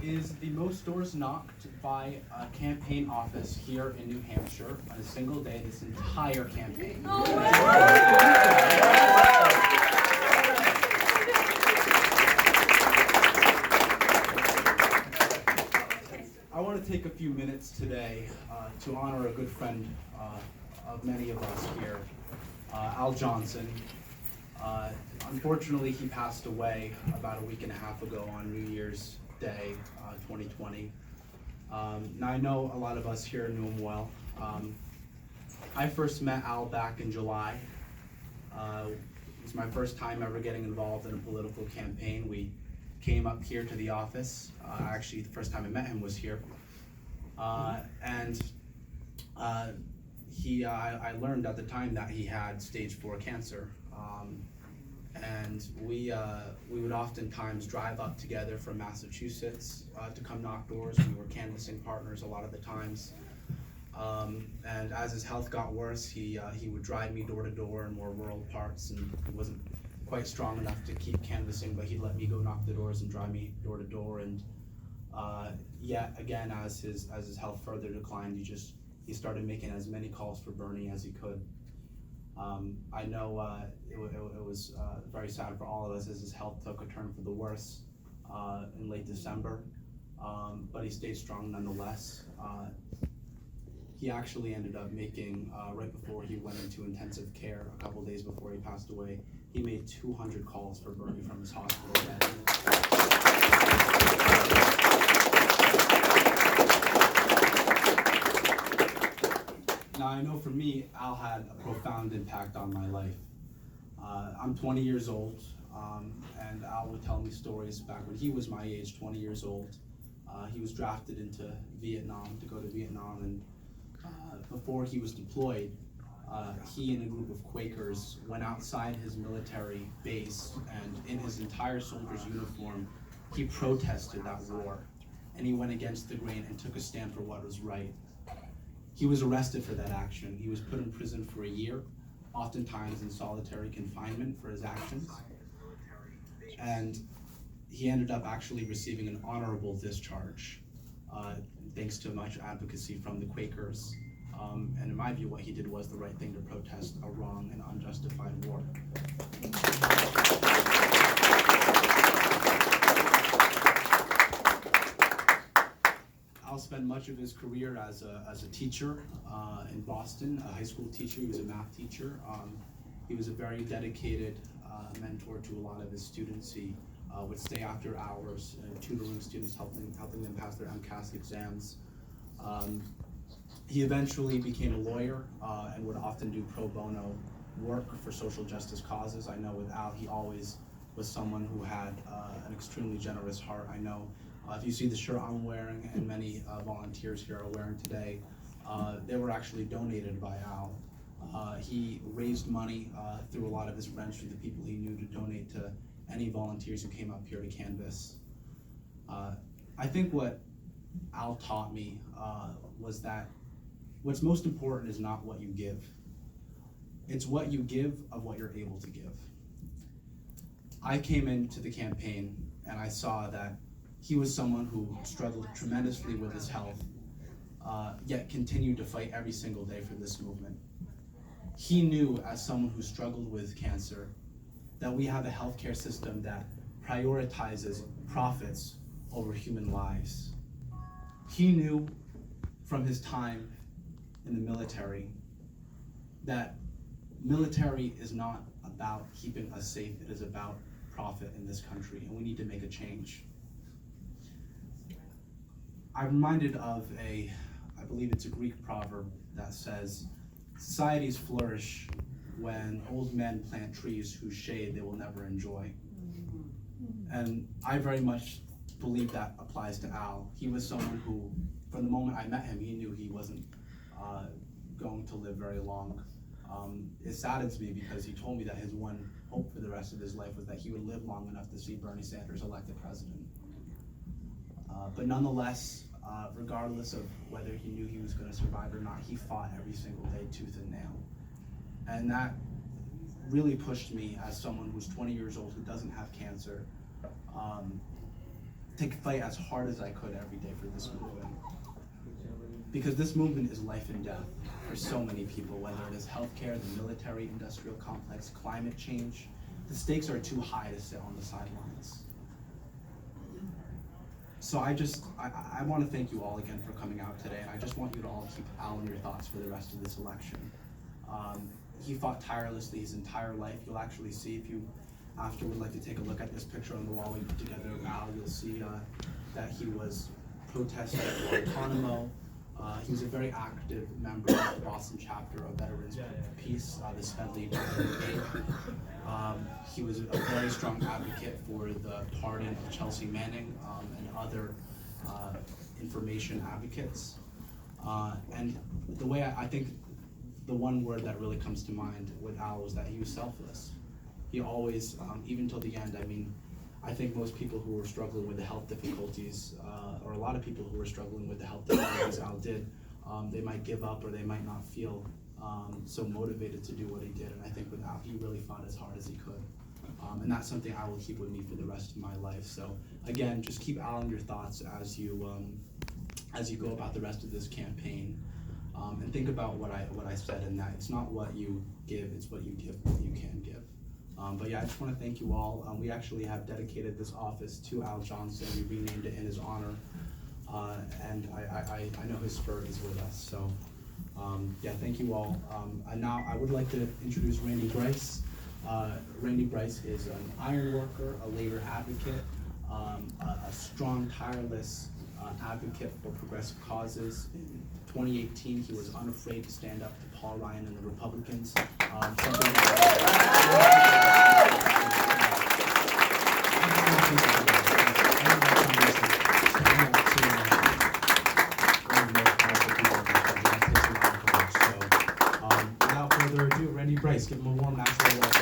is the most doors knocked by a campaign office here in New Hampshire on a single day this entire campaign. I want to take a few minutes today to honor a good friend of many of us here, Al Johnson. Unfortunately, he passed away about a week and a half ago on New Year's Day, 2020. Now I know a lot of us here knew him well. I first met Al back in July. It was my first time ever getting involved in a political campaign. We came up here to the office. Actually, the first time I met him was here. I learned at the time that he had stage 4 cancer. And we would oftentimes drive up together from Massachusetts to come knock doors. We were canvassing partners a lot of the times. And as his health got worse, he would drive me door to door in more rural parts, and he wasn't quite strong enough to keep canvassing, but he'd let me go knock the doors and drive me door to door. And yet again, as his health further declined, he started making as many calls for Bernie as he could. I know it was very sad for all of us as his health took a turn for the worse in late December, but he stayed strong nonetheless. He actually ended up making, right before he went into intensive care, a couple days before he passed away, he made 200 calls for Bernie from his hospital bed. Now I know for me, Al had a profound impact on my life. I'm 20 years old, and Al would tell me stories back when he was my age, 20 years old. He was drafted into Vietnam, to go to Vietnam, and before he was deployed, he and a group of Quakers went outside his military base, and in his entire soldier's uniform, he protested that war, and he went against the grain and took a stand for what was right. He was arrested for that action. He was put in prison for a year, oftentimes in solitary confinement for his actions. And he ended up actually receiving an honorable discharge, thanks to much advocacy from the Quakers. And in my view, what he did was the right thing to protest a wrong and unjustified war. Al spent much of his career as a teacher in Boston, a high school teacher. He was a math teacher. He was a very dedicated mentor to a lot of his students. He would stay after hours, tutoring students, helping them pass their MCAS exams. He eventually became a lawyer and would often do pro bono work for social justice causes. I know with Al, he always was someone who had an extremely generous heart. I know if you see the shirt I'm wearing, and many volunteers here are wearing today, they were actually donated by Al. He raised money through a lot of his friends, through the people he knew, to donate to any volunteers who came up here to canvass. I think what Al taught me was that what's most important is not what you give. It's what you give of what you're able to give. I came into the campaign and I saw that he was someone who struggled tremendously with his health, yet continued to fight every single day for this movement. He knew, as someone who struggled with cancer, that we have a healthcare system that prioritizes profits over human lives. He knew from his time in the military that military is not about keeping us safe, it is about profit in this country, and we need to make a change. I'm reminded of I believe it's a Greek proverb that says, societies flourish when old men plant trees whose shade they will never enjoy. And I very much believe that applies to Al. He was someone who, from the moment I met him, he knew he wasn't going to live very long. It saddens me because he told me that his one hope for the rest of his life was that he would live long enough to see Bernie Sanders elected president. But nonetheless, regardless of whether he knew he was going to survive or not, he fought every single day tooth and nail. And that really pushed me, as someone who's 20 years old who doesn't have cancer, fight as hard as I could every day for this movement. Because this movement is life and death for so many people, whether it is healthcare, the military, industrial complex, climate change. The stakes are too high to sit on the sidelines. So I want to thank you all again for coming out today, and I just want you to all keep Al in your thoughts for the rest of this election. He fought tirelessly his entire life. You'll actually see, if you after would like to take a look at this picture on the wall we put together of Al, you'll see that he was protesting for Guantanamo. He was a very active member of the Boston chapter of Veterans for Peace, the Smedley Brigade. He was a very strong advocate for the pardon of Chelsea Manning and other information advocates. And the way I think the one word that really comes to mind with Al was that he was selfless. He always, even till the end, I mean, I think most people who were struggling with the health difficulties, or a lot of people who were struggling with the health difficulties Al did, they might give up or they might not feel so motivated to do what he did. And I think with Al, he really fought as hard as he could. And that's something I will keep with me for the rest of my life. So again, just keep Al in your thoughts as you go about the rest of this campaign. And think about what I said, in that it's not what you give, it's what you give, what you can give. But yeah, I just want to thank you all. We actually have dedicated this office to Al Johnson. We renamed it in his honor. And I know his spirit is with us. So yeah, thank you all. And now I would like to introduce Randy Bryce. Randy Bryce is an iron worker, a labor advocate, a strong, tireless advocate for progressive causes. In 2018, he was unafraid to stand up to Paul Ryan and the Republicans. Without further ado, Randy Bryce, give him a warm natural welcome.